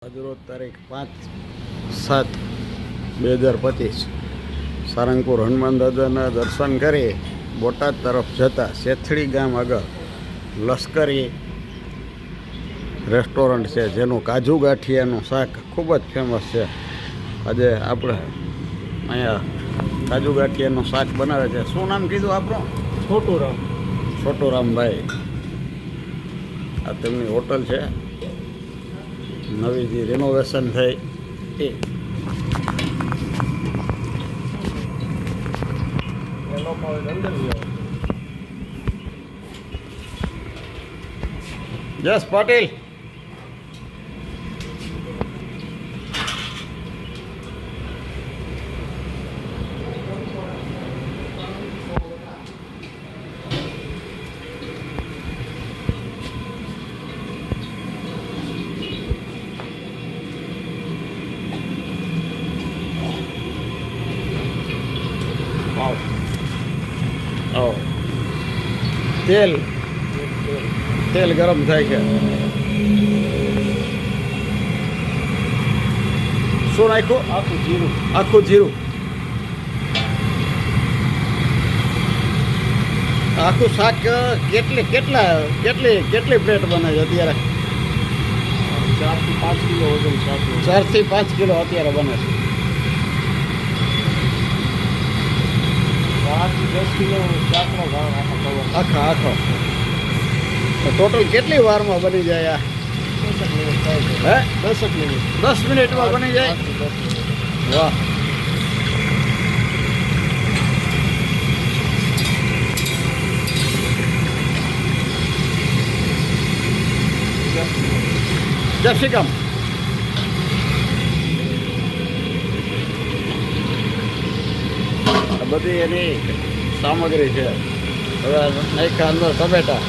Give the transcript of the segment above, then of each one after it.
આજરોજ તારીખ 5/7/2025 સારંગપુર હનુમાન દાદાના દર્શન કરી બોટાદ તરફ જતા સેથડી ગામ આગળ લશ્કરી રેસ્ટોરન્ટ છે, જેનું કાજુ ગાંઠિયાનું શાક ખૂબ જ ફેમસ છે. આજે આપણે અહીંયા કાજુ ગાંઠિયાનું શાક બનાવે છે. શું નામ કીધું આપણું? છોટુરામભાઈ. આ તેમની હોટલ છે, નવી જે રિનોવેશન થઈ એ. જસ પાટીલ. તેલ ગરમ થાય છે. શું નાખ્યું? આખું જીરું. આખું શાક કેટલી પ્લેટ બને છે અત્યારે? 4 થી 5 કિલો વજન શાક. 4 થી 5 કિલો અત્યારે બને છે. 8 થી 10 કિલો શાકનો ભાવ આખો ટોટલ કેટલી વારમાં બની જાય? 10 મિનિટ થાય છે. હે, 10 મિનિટ. 10 મિનિટમાં બની જાય. વાહ. કેપ્સિકમ. બધી એની સામગ્રી છે. હવે નાખ્યા અંદર ટમેટા.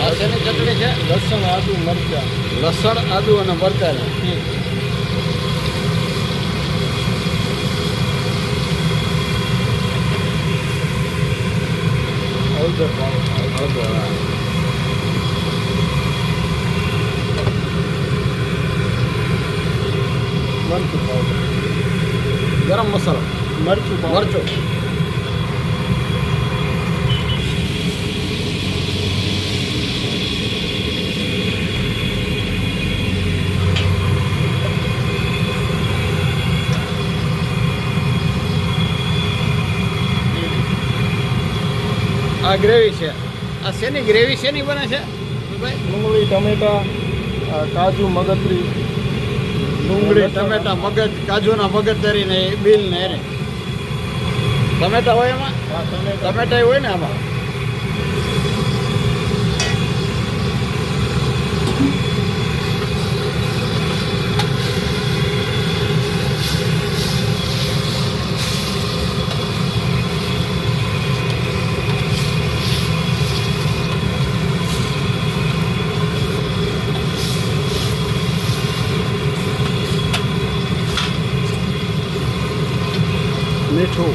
આ શેની ચટણી છે? લસણ, આદુ, મરચાં. લસણ, આદુ અને મરચાં. હળદર પાવડર. મરચું પાવડર. ગરમ મસાલો. મરચું પાવડર. મરચું. આ ગ્રેવી છે. આ શેની ગ્રેવી શેની બને છે ભાઈ? ડુંગળી, ટમેટા, કાજુ, મગજરી. ડુંગળી, ટમેટા, મગજ, કાજુના મગજ તરીને બિલ ને એને ટમેટા હોય એમાં. ટમેટા હોય ને આમાં. મીઠું.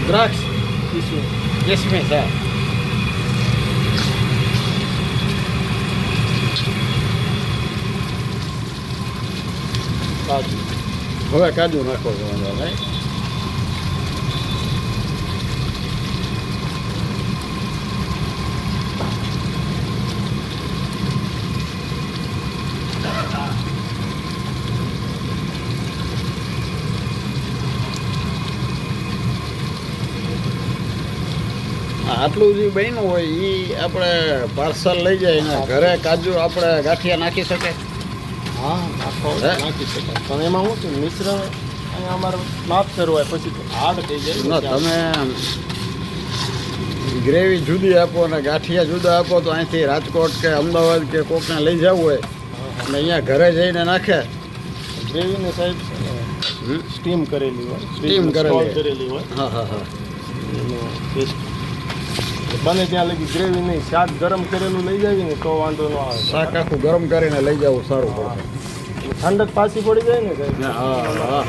દ્રાક્ષ. કિસમિસ. હા. કાજુ. હવે કાજુ નાખો છો નહીં? આટલું જે બન્યું હોય એ આપણે પાર્સલ લઈ જાય ને ઘરે કાજુ આપણે ગાંઠિયા નાખી શકે. હા, નાખી શકાય. પણ એમાં શું છે, મિશ્રણ અહીંયા અમારે માપ કરવાય, પછી હાર્ડ થઈ જાય. ના, તમે ગ્રેવી જુદી આપો અને ગાંઠિયા જુદા આપો તો અહીંથી રાજકોટ કે અમદાવાદ કે કોકને લઈ જવું હોય અને અહીંયા ઘરે જઈને નાખે ગ્રેવીને સાહેબ હમ. સ્ટીમ કરેલી હોય Steam સ્ટોલ કરેલી. કરેલી હોય હા હા હા એનો ટેસ્ટ બને ત્યાં લગી ગ્રેવી નહીં શાક ગરમ કરેલું લઈ જાવી ને તો વાંધો ન આવે શાક આખું ગરમ કરીને લઈ જવું સારું પડે ઠંડક પાછી પડી જાય ને સાહેબ. હા હા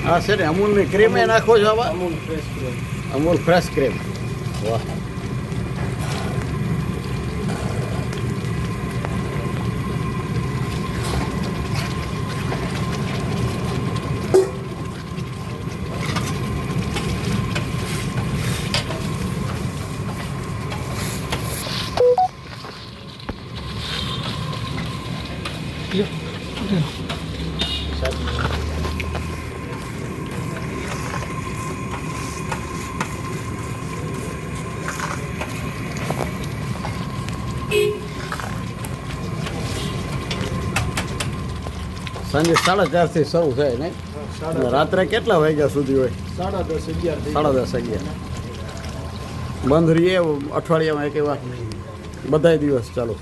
હા છે ને અમૂલની ક્રીમ એ નાખો છો આમાં Amul fresh cream Amul fresh cream વાહ સાંજે 4:30 શરૂ થાય નહીં અને રાત્રે કેટલા વાગ્યા સુધી હોય 10:30 11 થઈ 10:30 11 બંધ રહીએ અઠવાડિયામાં એક વાર બધાય દિવસ ચાલુ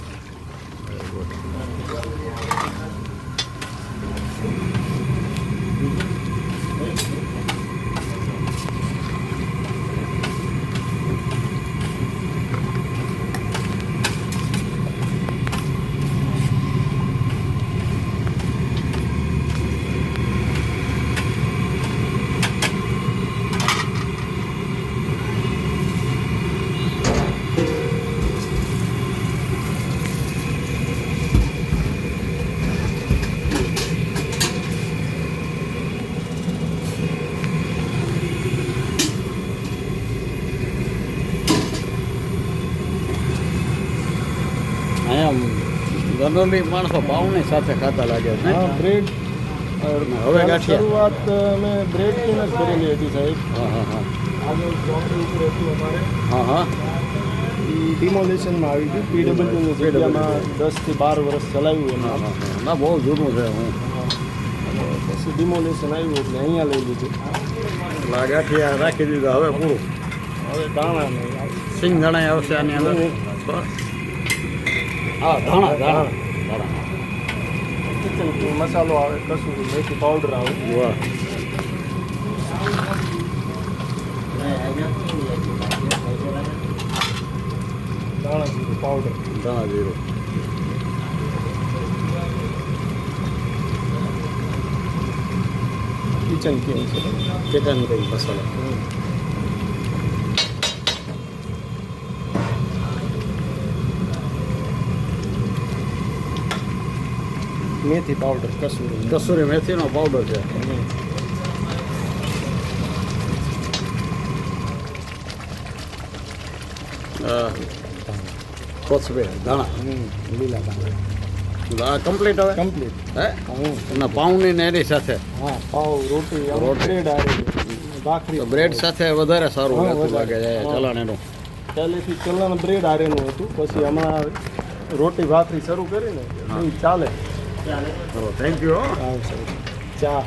અહીંયા જનરલી માણસો પાઉની સાથે ખાતા લાગે છે હા નહીં? બ્રેડ હવે ગાંઠિયા. શરૂઆત અમે બ્રેડથી જ કરેલી હતી સાહેબ હા હા હા આગળ ચોકડી ઉપર હતું અમારે હા હા ડિમોલેશનમાં આવી હતી પીડબ્લ્યુની જગ્યામાં 10 થી 12 વર્ષ ચલાવ્યું હા એમાં હા ના બહુ જૂનું છે હું અને પછી ડિમોલેશન આવ્યું એટલે અહીંયા લઈ લીધું એટલે આ ગાંઠિયા રાખી દીધા હવે પૂરું હવે દાણા નહીં આવે. સિંગ ધણાઈ આવશે આની અંદર બસ. હા ધાણા ધાણા ધાણા કિચન કિંગ મસાલો આવે કસૂરી મેથી પાવડર આવે વાહ દાણા જીરું પાવડર ધાણા જીરું કિચન કિંગ છે ચિકન કંઈ મસાલા મેથી પાવડર કસૂરી કસૂરી મેથીનો પાવડર છે કોથમીર ધાણા લીલા દાણા એટલે આ કમ્પ્લીટ હવે કમ્પ્લીટ હે અને પાઉની ને એની સાથે હા પાવ રોટી રોટી. બ્રેડ આવે ભાખરી તો બ્રેડ સાથે વધારે સારું હા, રહેતું વધારે. લાગે છે હા. ચલણ એનું પહેલેથી ચલણ બ્રેડ આરેનું હતું પછી હમણાં રોટી ભાખરી શરૂ કરીને હા. એ ચાલે થેન્ક યુ હા સર ચા